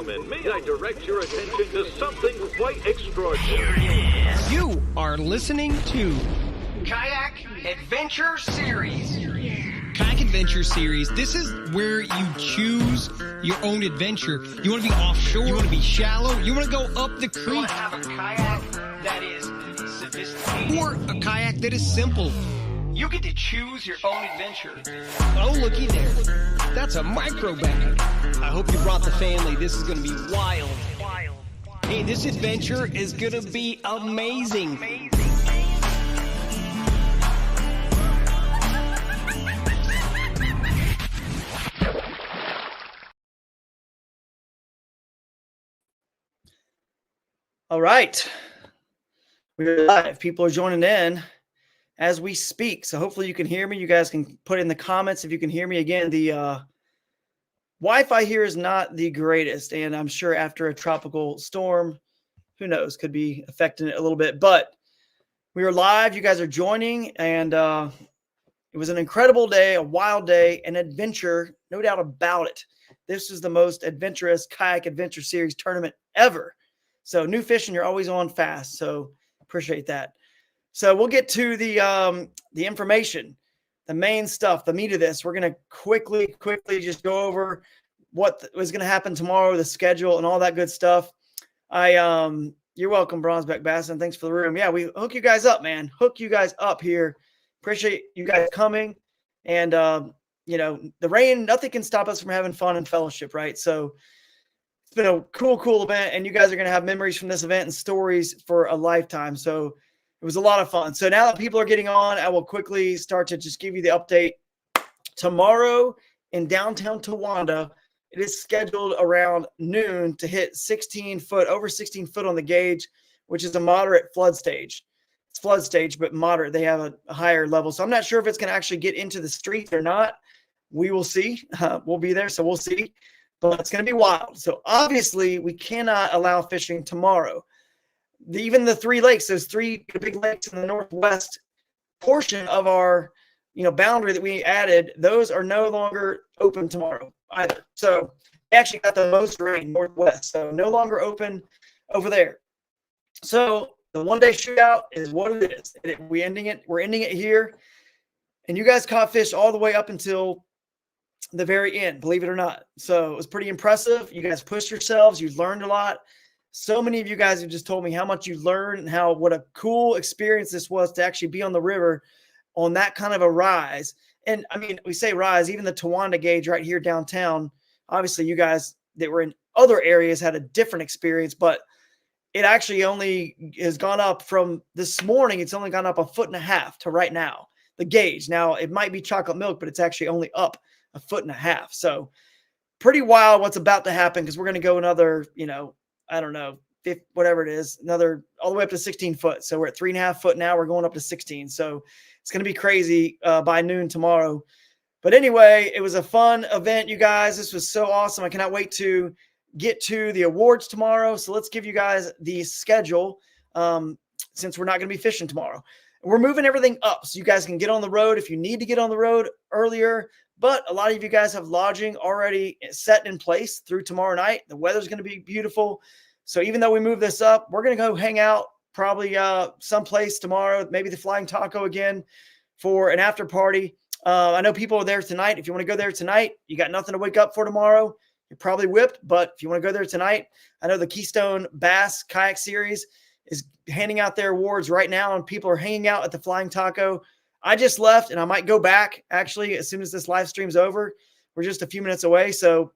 gentlemen, may I direct your attention to something quite extraordinary. You are listening to Kayak Adventure Series. Kayak Adventure Series. This is where you choose your own adventure. You want to be offshore, you want to be shallow, you want to go up the You creek, want to have a kayak that is sophisticated. or a kayak that is simple. You get to choose your own adventure. Oh, looky there. That's a micro bag. I hope you brought the family. This is going to be wild. Hey, this adventure is going to be amazing. All right. We're live. People are joining in as we speak. So hopefully you can hear me. You guys can put in the comments if you can hear me. Again, the Wi-Fi here is not the greatest. And I'm sure after a tropical storm, who knows, could be affecting it a little bit. But we are live. You guys are joining. And it was an incredible day, a wild day, an adventure, no doubt about it. This is the most adventurous Kayak Adventure Series tournament ever. So new fishing, you're always on fast. So appreciate that. So we'll get to the information, the main stuff, the meat of this. We're going to quickly just go over what was going to happen tomorrow, the schedule and all that good stuff. You're welcome, Bronzeback Bassin. Thanks for the room. Yeah, we hook you guys up, man. Hook you guys up here. Appreciate you guys coming. And, you know, the rain, nothing can stop us from having fun and fellowship, right? So it's been a cool event, and you guys are going to have memories from this event and stories for a lifetime. So it was a lot of fun. So now that people are getting on, I will quickly start to just give you the update. Tomorrow in downtown Towanda, it is scheduled around noon to hit 16 foot, over 16 foot on the gauge, which is a moderate flood stage. It's flood stage, but moderate. They have a higher level. So I'm not sure if it's going to actually get into the streets or not. We will see. We'll be there, so we'll see. But it's going to be wild. So obviously we cannot allow fishing tomorrow. Even the three lakes, those three big lakes in the northwest portion of our, boundary that we added, those are no longer open tomorrow either. So they actually got the most rain northwest, so no longer open over there. So the one-day shootout is what it is. We're ending it here, and you guys caught fish all the way up until the very end, believe it or not. So it was pretty impressive. You guys pushed yourselves. You learned a lot. So many of you guys have just told me how much you learned and what a cool experience this was to actually be on the river on that kind of a rise. And I mean, we say rise, even the Towanda gauge right here downtown. Obviously, you guys that were in other areas had a different experience, but it actually only has gone up from this morning. It's only gone up 1.5 feet to right now, the gauge. Now, it might be chocolate milk, but it's actually only up 1.5 feet. So pretty wild what's about to happen, because we're going to go another, I don't know, whatever it is, another all the way up to 16 foot. So we're at 3.5 foot now. We're going up to 16. So it's going to be crazy by noon tomorrow. But anyway, it was a fun event, you guys. This was so awesome. I cannot wait to get to the awards tomorrow. So let's give you guys the schedule since we're not going to be fishing tomorrow. We're moving everything up so you guys can get on the road if you need to get on the road earlier. But a lot of you guys have lodging already set in place through tomorrow night. The weather's going to be beautiful. So even though we move this up, we're going to go hang out probably someplace tomorrow, maybe the Flying Taco again for an after party. I know people are there tonight. If you want to go there tonight, you got nothing to wake up for tomorrow. You're probably whipped, but if you want to go there tonight, I know the Keystone Bass Kayak Series is handing out their awards right now, and people are hanging out at the Flying Taco. I just left, and I might go back actually as soon as this live stream's over. We're just a few minutes away, so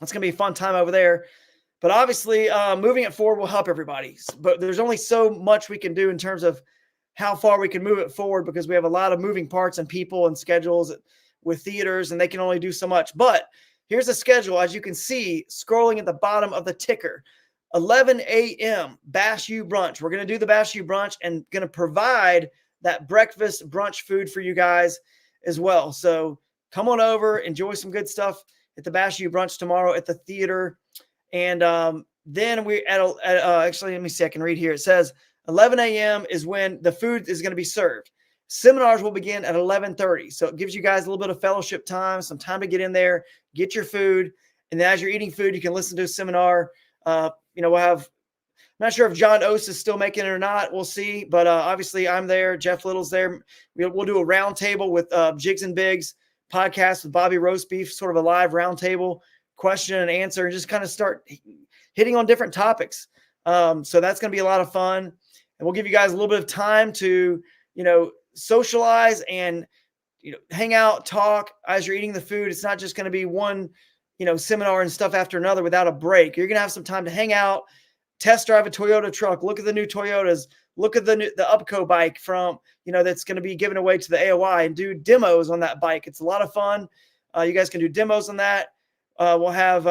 it's going to be a fun time over there. But obviously, moving it forward will help everybody. But there's only so much we can do in terms of how far we can move it forward, because we have a lot of moving parts and people and schedules with theaters, and they can only do so much. But here's the schedule, as you can see, scrolling at the bottom of the ticker. 11 a.m. Bash U Brunch. We're going to do the Bash U Brunch and going to provide that breakfast brunch food for you guys as well. So come on over, enjoy some good stuff at the Bash U Brunch tomorrow at the theater. And then we actually, let me see, I can read here. It says 11 a.m. is when the food is going to be served. Seminars will begin at 11:30. So it gives you guys a little bit of fellowship time, some time to get in there, get your food. And then as you're eating food, you can listen to a seminar. We'll have, I'm not sure if John Ost is still making it or not. We'll see. But obviously I'm there. Jeff Little's there. We'll do a round table with Jigs and Bigs podcast with Bobby Roastbeef, sort of a live round table, question and answer, and just kind of start hitting on different topics. So that's going to be a lot of fun. And we'll give you guys a little bit of time to, socialize and, hang out, talk as you're eating the food. It's not just going to be one, seminar and stuff after another without a break. You're going to have some time to hang out, test drive a Toyota truck, look at the new Toyotas, look at the Upco bike from, that's going to be given away to the AOI, and do demos on that bike. It's a lot of fun. You guys can do demos on that. We'll have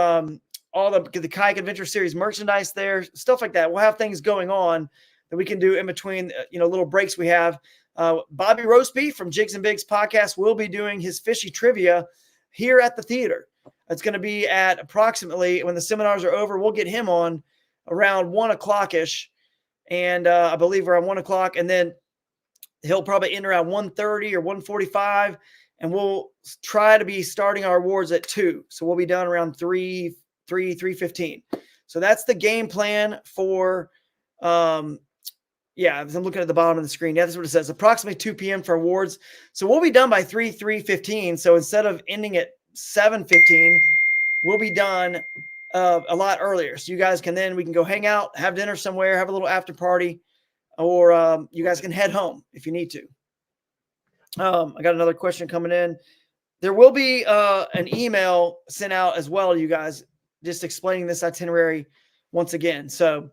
all the Kayak Adventure Series merchandise there, stuff like that. We'll have things going on that we can do in between, little breaks we have. Bobby Roastbeef from Jigs and Bigs podcast will be doing his fishy trivia here at the theater. It's going to be at approximately, when the seminars are over, we'll get him on around 1:00-ish. And I believe around 1:00. And then he'll probably end around 1:30 or 1:45. And we'll try to be starting our awards at 2. So we'll be done around 3:15. So that's the game plan for, I'm looking at the bottom of the screen. Yeah, that's what it says. Approximately 2 p.m. for awards. So we'll be done by 3:15. So instead of ending at 7:15, we'll be done a lot earlier. So you guys we can go hang out, have dinner somewhere, have a little after party, or you guys can head home if you need to. I got another question coming in. There will be an email sent out as well to you guys, just explaining this itinerary once again. So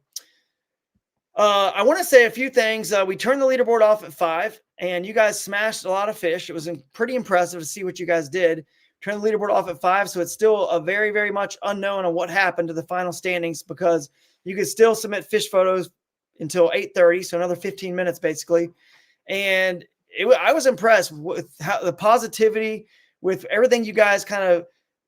I want to say a few things. We turned the leaderboard off at 5, and you guys smashed a lot of fish. It was pretty impressive to see what you guys did. Turned the leaderboard off at 5, so it's still a very, very much unknown on what happened to the final standings, because you could still submit fish photos until 8:30, so another 15 minutes basically. And I was impressed with how the positivity, with everything you guys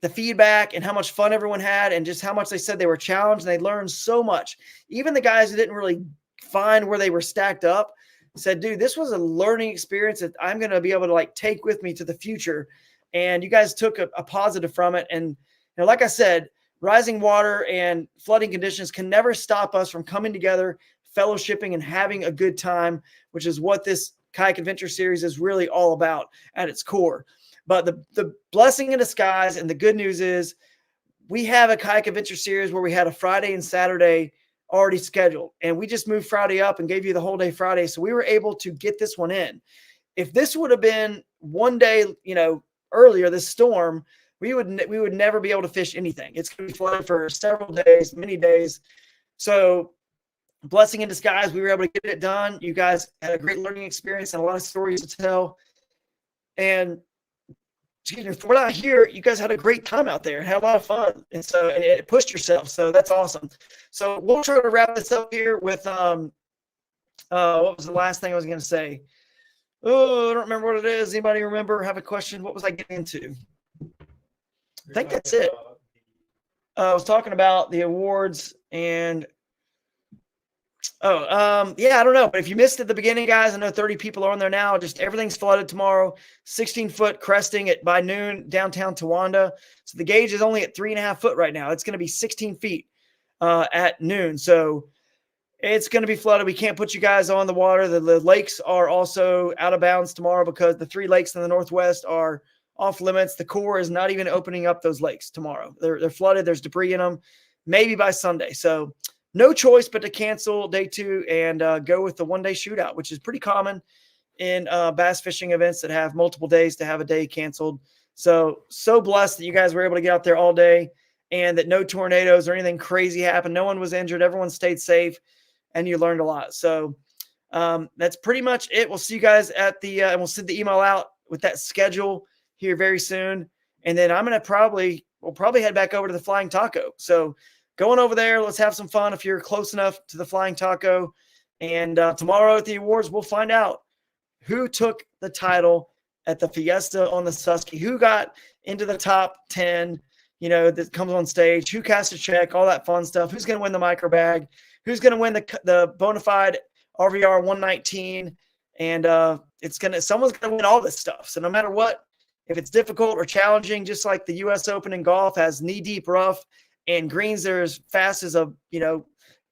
the feedback and how much fun everyone had, and just how much they said they were challenged and they learned so much. Even the guys who didn't really find where they were stacked up said, dude, this was a learning experience that I'm going to be able to take with me to the future. And you guys took a positive from it. And like I said, rising water and flooding conditions can never stop us from coming together, fellowshipping, and having a good time, which is what this Kayak Adventure Series is really all about at its core. But the blessing in disguise and the good news is we have a Kayak Adventure Series where we had a Friday and Saturday already scheduled, and we just moved Friday up and gave you the whole day Friday. So we were able to get this one in. If this would have been one day, earlier, this storm, we would never be able to fish anything. It's going to be flooded for several days, many days. So blessing in disguise, we were able to get it done. You guys had a great learning experience and a lot of stories to tell. And if we're not here, you guys had a great time out there and had a lot of fun. And so it pushed yourself. So that's awesome. So we'll try to wrap this up here with what was the last thing I was going to say? Oh, I don't remember what it is. Anybody remember? Have a question? What was I getting into? I think that's it. I was talking about the awards and I don't know. But if you missed at the beginning, guys, I know 30 people are on there now. Just everything's flooded tomorrow. 16-foot cresting by noon downtown Towanda. So the gauge is only at 3.5 foot right now. It's going to be 16 feet at noon. So it's going to be flooded. We can't put you guys on the water. The lakes are also out of bounds tomorrow because the 3 lakes in the Northwest are off limits. The Corps is not even opening up those lakes tomorrow. They're flooded. There's debris in them, maybe by Sunday. So no choice but to cancel day 2 and go with the one-day shootout, which is pretty common in bass fishing events that have multiple days to have a day canceled. So blessed that you guys were able to get out there all day and that no tornadoes or anything crazy happened. No one was injured. Everyone stayed safe. And you learned a lot. So that's pretty much it. We'll see you guys at and we'll send the email out with that schedule here very soon. And then we'll probably head back over to the Flying Taco. So going over there, let's have some fun if you're close enough to the Flying Taco. And tomorrow at the awards, we'll find out who took the title at the Fiesta on the Susky, who got into the top 10, that comes on stage, who cast a check, all that fun stuff, who's going to win the micro bag, who's going to win the Bonafide RVR 119, and someone's going to win all this stuff. So no matter what If it's difficult or challenging, just like the U.S. Open in golf has knee-deep rough and greens that are as fast as a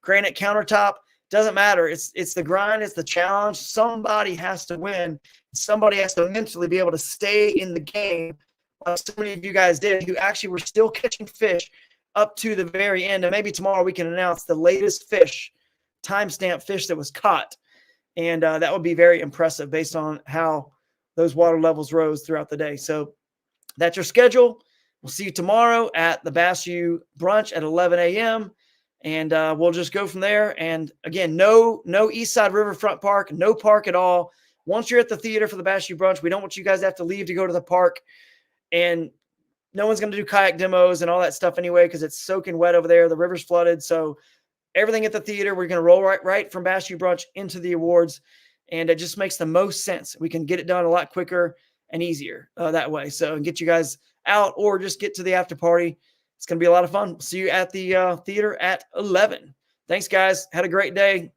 granite countertop, doesn't matter. It's the grind, it's the challenge. Somebody has to win. Somebody has to mentally be able to stay in the game, like so many of you guys did, who actually were still catching fish up to the very end. And maybe tomorrow we can announce the latest fish, timestamp fish that was caught. And that would be very impressive based on how those water levels rose throughout the day. So that's your schedule. We'll see you tomorrow at the Bass U brunch at 11 a.m. And we'll just go from there. And again, no Eastside Riverfront Park, no park at all. Once you're at the theater for the Bass U brunch, we don't want you guys to have to leave to go to the park. And no one's going to do kayak demos and all that stuff anyway, because it's soaking wet over there. The river's flooded. So everything at the theater, we're going to roll right from Bass U brunch into the awards. And it just makes the most sense. We can get it done a lot quicker and easier that way. So get you guys out or just get to the after party. It's going to be a lot of fun. See you at the theater at 11. Thanks, guys. Had a great day.